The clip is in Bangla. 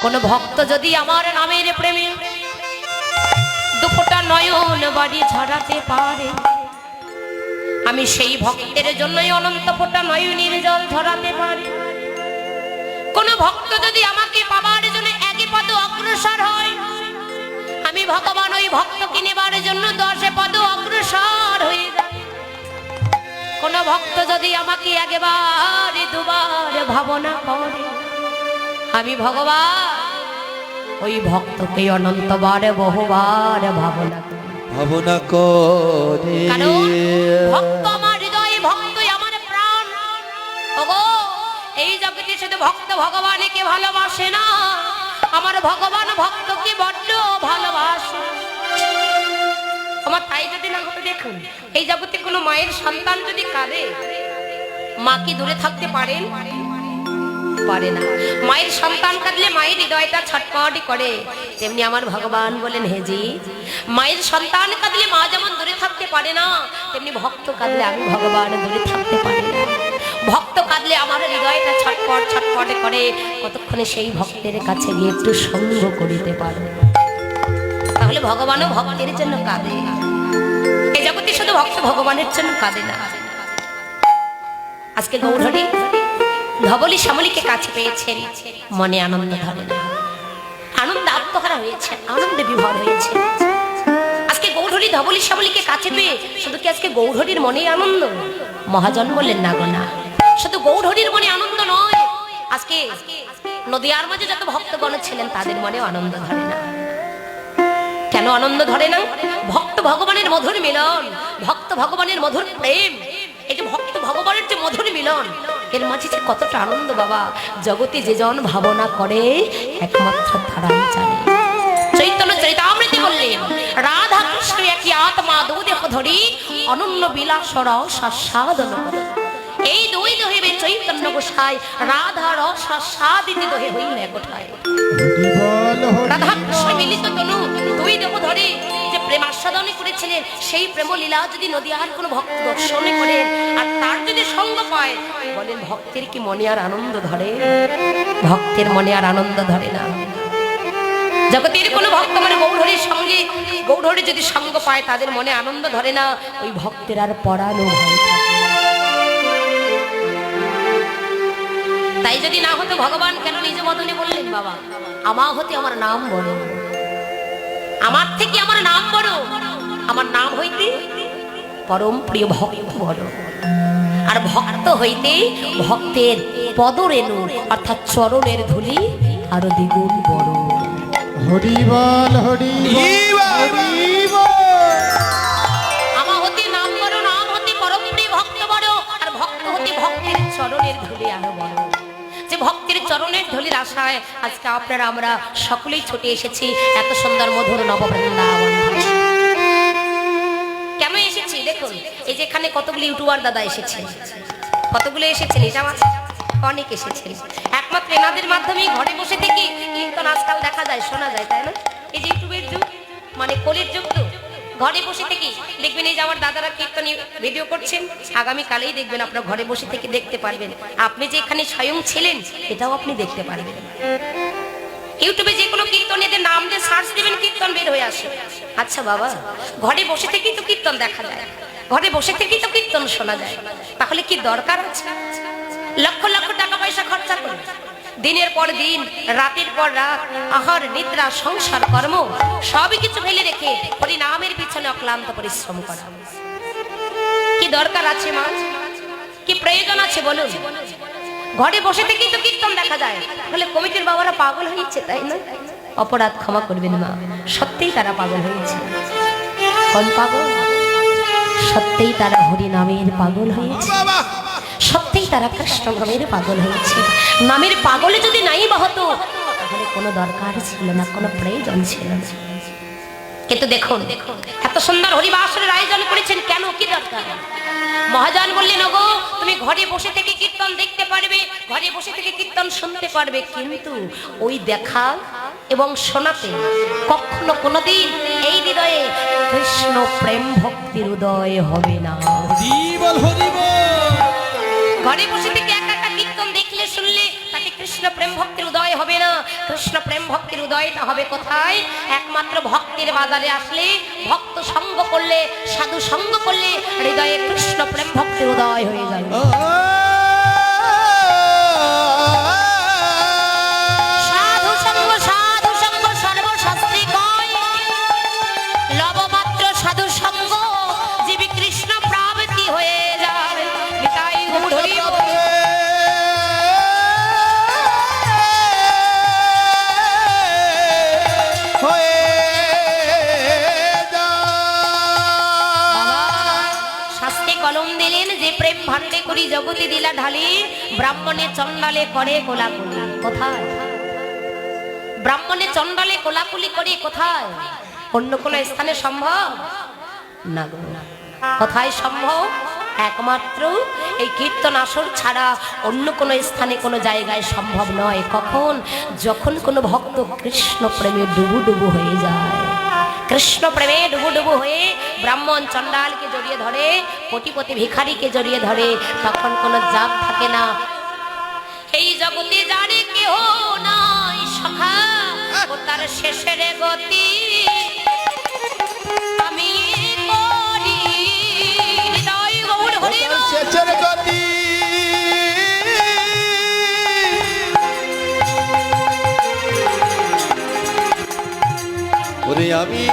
কোন ভক্ত যদি আমার নামের প্রেমে দুফোঁটা নয়ন বাড়ি ঝরাতে পারে, আমি সেই ভক্তের জন্যই অনন্ত ফোঁটা নয়নের জল ঝরাতে পারি। কোন ভক্ত যদি আমাকে পাবার জন্য একই পদ অগ্রসর হয়, আমি ভগবান ওই ভক্তকে নেবার জন্য 10 পদ অগ্রসর হয়ে যাই। কোন ভক্ত যদি আমাকে একবার দুবার ভাবনা করে, আমি ভগবান ওই ভক্তকে অনন্তবার বহুবার ভাবনা করে। কারণ ভক্ত আমার হৃদয়, ভক্তই আমার প্রাণ। ওগো, এই জগতে শুধু ভক্ত ভগবানকে ভালোবাসে না, আমার ভগবান ভক্তকে বড্ড ভালোবাসে। আমার তাই যদি না হতো, দেখুন এই জগতে কোনো মায়ের সন্তান যদি কাঁদে, মা কি দূরে থাকতে পারেন? পারে না। মায়ের সন্তান কাঁদলে মায়ের হৃদয়টা ছটফট করে, তেমনি আমার ভগবান বলেন, হে জি, মায়ের সন্তান কাঁদলে মা যেমন দূরে থাকতে পারে না, তেমনি ভক্ত কাঁদলে আমি ভগবান দূরে থাকতে পারি না। ভক্ত কাঁদলে আমার হৃদয়টা ছটফট ছটফট করে, কতক্ষণে সেই ভক্তের কাছে গিয়ে একটু সঙ্গ করিতে পারো। তাহলে ভগবানও ভক্তের জন্য কাঁদে। এই জগতে শুধু ভক্ত ভগবানের জন্য কাঁদে না। আজকে গৌরহরি ধবলী শ্যামলীকে কাছে পেয়েছেন, মনে আনন্দ ধরে না, আনন্দ আত্মহারা হয়েছে, আনন্দে বিভোর হয়েছে। আজকে গৌরহরি ধবলী শ্যামলীকে কাছে পেয়ে শুধু কি আজকে গৌরহরির মনে আনন্দ? মহাজন বললেন, না গো না, শুধু গৌরহরির মনে আনন্দ নয়, আজকে নদিয়ার মাঝে যত ভক্তগণ ছিলেন তাদের মনেও আনন্দ ধরে না। কেন আনন্দ ধরে না? ভক্ত ভগবানের মধুর মিলন, ভক্ত ভগবানের মধুর প্রেম, এই যে ভক্ত ভগবানের যে মধুর মিলন, এর মাঝে যে কতটা আনন্দ বাবা, জগতে যে জন ভাবনা করে একমাত্র তারাই জানে। চৈতন্য চরিতামৃতে বললেন, রাধা কৃষ্ণ একই আত্মা, দুই দেহ ধরি অনন্য বিলাস রস সাধন করে। এই দুই দেহে চৈতন্য গোসাই রাধা রস সাদিতে দেহে হইল একঠায়। রাধা কৃষ্ণ মিলিত তনু দুই দেহ ধরে যে প্রেমাস্বাদনে করেছিলেন, সেই প্রেম লীলা যদি নদিয়ার কোনো ভক্ত দর্শনে করেন আর তার যদি সঙ্গ পায়, বলেন ভক্তের কি মনে আর আনন্দ ধরে? ভক্তের মনে আর আনন্দ ধরে না। জগতের কোনো ভক্ত মানে গৌরহরির সঙ্গে, গৌরহরি যদি সঙ্গ পায় তাদের মনে আনন্দ ধরে না, ওই ভক্তের আর পরানো ভয় থাকে। তাই যদি না হতো ভগবান কেন নিজ মদনে বললেন, বাবা আমার হতে আমার নাম বড়, আমার থেকে আমার নাম বড়, আমার নাম হইতে পরম প্রিয় ভক্ত বড়, আর ভক্ত হইতে ভক্তের পদরেণু অর্থাৎ চরণের ধুলি আরো দ্বিগুণ বড়। হরি বল, হরি বল। আমার হতে নাম বড়, নাম হতে পরম প্রিয় ভক্ত বড়, আর ভক্ত হতে ভক্তের চরণের ধুলি আরো বড়। যে ভক্তের চরণের ধুলির আশায় আজকে আপনারা আমরা সকলেই ছুটে এসেছি এত সুন্দর মধুর নববৃন্দাবন। কেন এসেছি দেখুন, এই যে এখানে কতগুলি ইউটিউবার দাদা এসেছেন, কতগুলো এসেছেন, এটা অনেক এসেছেন, একমাত্র এনাদের মাধ্যমেই ঘরে বসে থেকে কীর্তন আজকাল দেখা যায়, শোনা যায়, তাই না? এই যে ইউটিউবের যুগ, মানে কলির যুগ, তো ঘরে বসে থেকে দেখবেন এই যে আমার দাদারা কীর্তন ভিডিও করছেন, আগামীকালেই দেখবেন আপনার ঘরে বসে থেকে দেখতে পারবেন। আপনি যে এখানে স্বয়ং ছিলেন এটাও আপনি দেখতে পারবেন। ইউটিউবে যে কোনো কীর্তন এদের নাম দিয়ে সার্চ দিবেন, কীর্তন বের হয়ে আসে। আচ্ছা বাবা, ঘরে বসে থেকেই তো কীর্তন দেখা যায়, ঘরে বসে থেকেই তো কীর্তন শোনা যায়, তাহলে কি দরকার আছে লক্ষ লক্ষ টাকা পয়সা খরচা করে দিনের পর দিন, রাতের পর রাত, আহার নিদ্রা সংসার কর্ম সবই কিছু ফেলে রেখে হরিনামের পিছনে অক্লান্ত পরিশ্রম করা? কি দরকার আছে মা? কি প্রয়োজন আছে বলুন? ঘরে বসে থেকেই তো কীর্তন দেখা যায়, তাহলে কমিটির বাবারা পাগল হয়েছে, তাই না? অপরাধ ক্ষমা করবেন মা, সত্যিই তারা পাগল হয়েছে। কোন পাগল? সত্যিই তারা হরিনামের পাগল হয়েছে, সত্যিই তারা কৃষ্ণ নামের পাগল হয়েছে। নামের পাগলে যদি নাই বা হতো তাহলে কোনো দরকার ছিল না, কোনো প্রয়োজন ছিল না। কিন্তু দেখুন এত সুন্দর হরিবাসরের আয়োজন করেছেন, কেন, কি দরকার? মহাজন বললেন, ওগো তুমি ঘরে বসে থেকে কীর্তন দেখতে পারবে, ঘরে বসে থেকে কীর্তন শুনতে পারবে, কিন্তু ওই দেখা এবং শোনাতে কখনো কোনোদিন এই হৃদয়ে কৃষ্ণ প্রেম ভক্তির উদয় হবে না। ঘরে বসে থেকে একা একা কীর্তন দেখলে শুনলে তাকে কৃষ্ণ কৃষ্ণ প্রেম ভক্তির উদয় হবে না। কৃষ্ণ প্রেম ভক্তির উদয়টা হবে কোথায়? একমাত্র ভক্তির বাজারে আসলে, ভক্ত সঙ্গ করলে, সাধু সঙ্গ করলে হৃদয়ে কৃষ্ণ প্রেম ভক্তির উদয় হয়ে যাবে। সাধু সঙ্গ সর্বশাস্ত্রে কয়, লবমাত্র সাধু সঙ্গ জীবে কৃষ্ণ প্রাপ্তি হয়ে যায়। নিতাই গৌর হরি বল। কলম দিলেন যে প্রেম ভান্ডে করি জগতে দিলা ঢালি, ব্রাহ্মণে চন্ডালে করে কোলাকুলি। কোথায়? ব্রাহ্মণে চন্ডালে কোলাকুলি করে কোথায়? অন্য কোন স্থানে সম্ভব না। কোথায় সম্ভব? একমাত্র এই কীর্তন আসর ছাড়া অন্য কোনো স্থানে কোনো জায়গায় সম্ভব নয়। কখন? যখন কোনো ভক্ত কৃষ্ণ প্রেমে ডুবু ডুবু হয়ে যায়। কৃষ্ণ প্রেমে ডুবু ডুবু হয়ে ব্রাহ্মণ চন্ডালকে জড়িয়ে ধরে, কোটিপতি ভিখারিকে জড়িয়ে ধরে, তখন কোনো জাত থাকে না। এই জগতে জানে কেহ নাই সখা, ও তার শেষের গতি আমি করি। হৃদয় গৌর হরি বল। শেষের গতি ওরে আমি